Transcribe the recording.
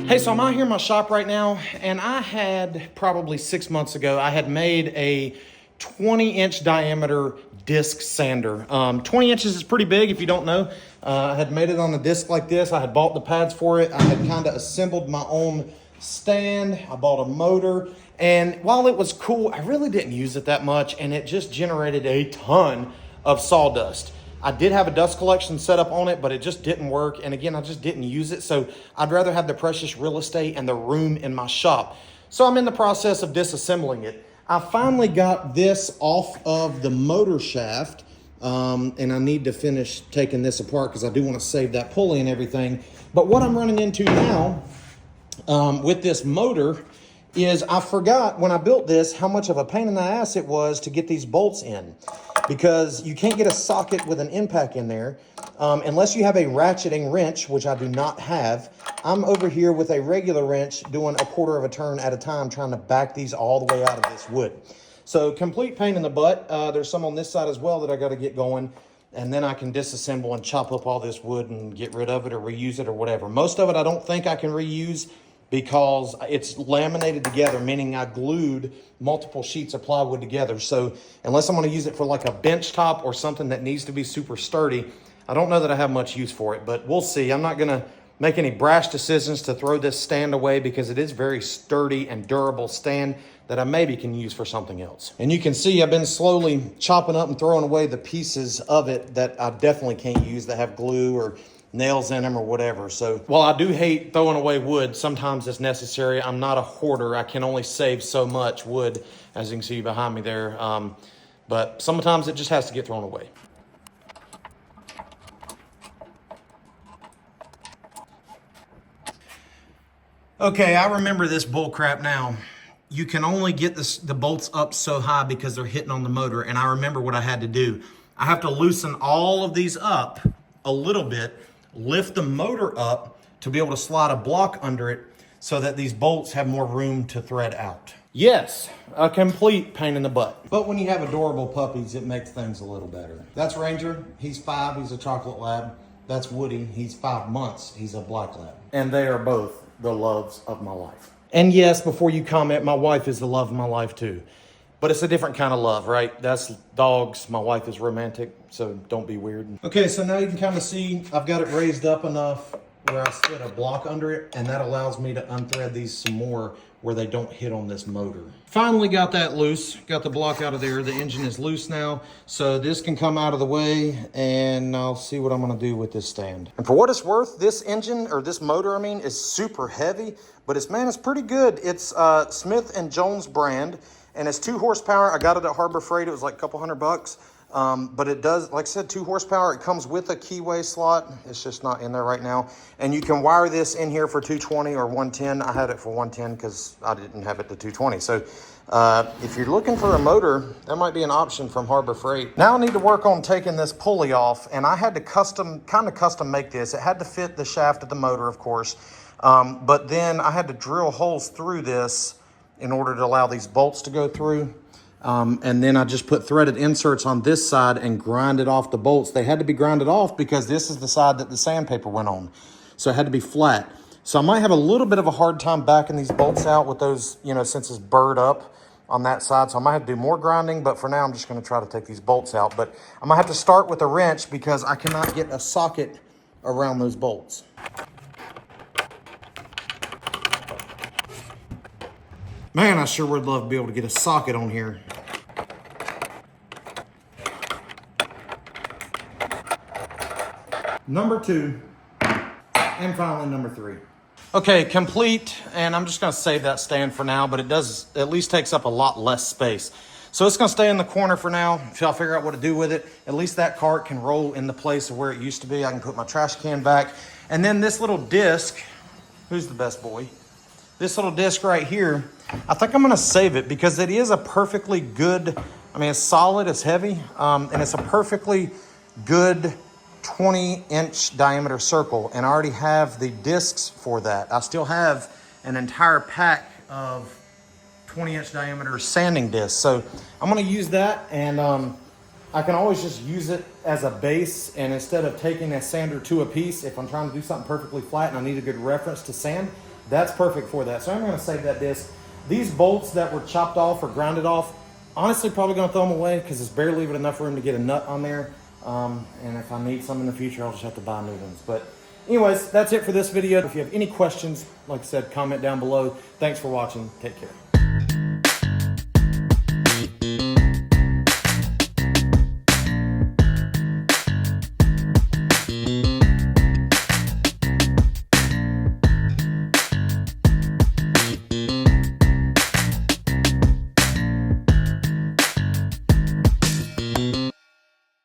Hey, so I'm out here in my shop right now, and I had probably 6 months ago, I had made a 20-inch diameter disc sander. 20 inches is pretty big if you don't know. I had made it on a disc like this. I had bought the pads for it. I had kind of assembled my own stand. I bought a motor, and while it was cool, I really didn't use it that much, and it just generated a ton of sawdust. I did have a dust collection set up on it, but it just didn't work. And again, I just didn't use it. So I'd rather have the precious real estate and the room in my shop. So I'm in the process of disassembling it. I finally got this off of the motor shaft. And I need to finish taking this apart because I do want to save that pulley and everything. But what I'm running into now with this motor is I forgot when I built this how much of a pain in the ass it was to get these bolts in, because you can't get a socket with an impact in there unless you have a ratcheting wrench, which I do not have. I'm over here with a regular wrench doing a quarter of a turn at a time trying to back these all the way out of this wood. So complete pain in the butt. There's some on this side as well that I got to get going, and then I can disassemble and chop up all this wood and get rid of it or reuse it or whatever. Most of it I don't think I can reuse because it's laminated together, meaning I glued multiple sheets of plywood together. So unless I'm going to use it for like a bench top or something that needs to be super sturdy, I don't know that I have much use for it, but we'll see. I'm not going to make any brash decisions to throw this stand away because it is very sturdy and durable stand that I maybe can use for something else. And you can see I've been slowly chopping up and throwing away the pieces of it that I definitely can't use that have glue or nails in them or whatever. So while I do hate throwing away wood, sometimes it's necessary. I'm not a hoarder. I can only save so much wood, as you can see behind me there. But sometimes it just has to get thrown away. Okay, I remember this bull crap now. You can only get the bolts up so high because they're hitting on the motor. And I remember what I had to do. I have to loosen all of these up a little bit, lift the motor up to be able to slide a block under it so that these bolts have more room to thread out. Yes, a complete pain in the butt. But when you have adorable puppies, it makes things a little better. That's Ranger. He's 5. He's a chocolate lab. That's Woody. He's 5 months. He's a black lab. And they are both the loves of my life. And yes, before you comment, my wife is the love of my life too. But it's a different kind of love, right? That's dogs. My wife is romantic, so don't be weird. Okay, so now you can kind of see I've got it raised up enough where I slid a block under it, and that allows me to unthread these some more where they don't hit on this motor. Finally got that loose, got the block out of there. The engine is loose now, so this can come out of the way, and I'll see what I'm gonna do with this stand. And for what it's worth, this engine, or this motor, I mean, is super heavy, but it's pretty good. It's Smith & Jones brand, and it's 2 horsepower. I got it at Harbor Freight. It was like a couple $100. But it does, like I said, 2 horsepower. It comes with a keyway slot. It's just not in there right now. And you can wire this in here for 220 or 110. I had it for 110 because I didn't have it to 220. So if you're looking for a motor, that might be an option from Harbor Freight. Now I need to work on taking this pulley off, and I had to custom make this. It had to fit the shaft of the motor, of course. But then I had to drill holes through this in order to allow these bolts to go through. And then I just put threaded inserts on this side and grinded off the bolts. They had to be grinded off because this is the side that the sandpaper went on. So it had to be flat. So I might have a little bit of a hard time backing these bolts out with those, since it's burred up on that side. So I might have to do more grinding, but for now I'm just going to try to take these bolts out. But I'm going to have to start with a wrench because I cannot get a socket around those bolts. Man, I sure would love to be able to get a socket on here. Number 2, and finally number 3. Okay, complete, and I'm just gonna save that stand for now, but it does, at least takes up a lot less space. So it's gonna stay in the corner for now until I figure out what to do with it. At least that cart can roll in the place of where it used to be. I can put my trash can back. And then this little disc, who's the best boy? This little disc right here, I think I'm gonna save it because it is a perfectly good, it's solid, it's heavy, and it's a perfectly good 20-inch diameter circle, and I already have the discs for that. I still have an entire pack of 20-inch diameter sanding discs. So I'm gonna use that, and I can always just use it as a base, and instead of taking a sander to a piece, if I'm trying to do something perfectly flat and I need a good reference to sand, That's perfect for that. So I'm gonna save that disc. These bolts that were chopped off or grounded off, honestly probably gonna throw them away because it's barely even enough room to get a nut on there. And if I need some in the future, I'll just have to buy new ones. But anyways, that's it for this video. If you have any questions, like I said, comment down below. Thanks for watching. Take care.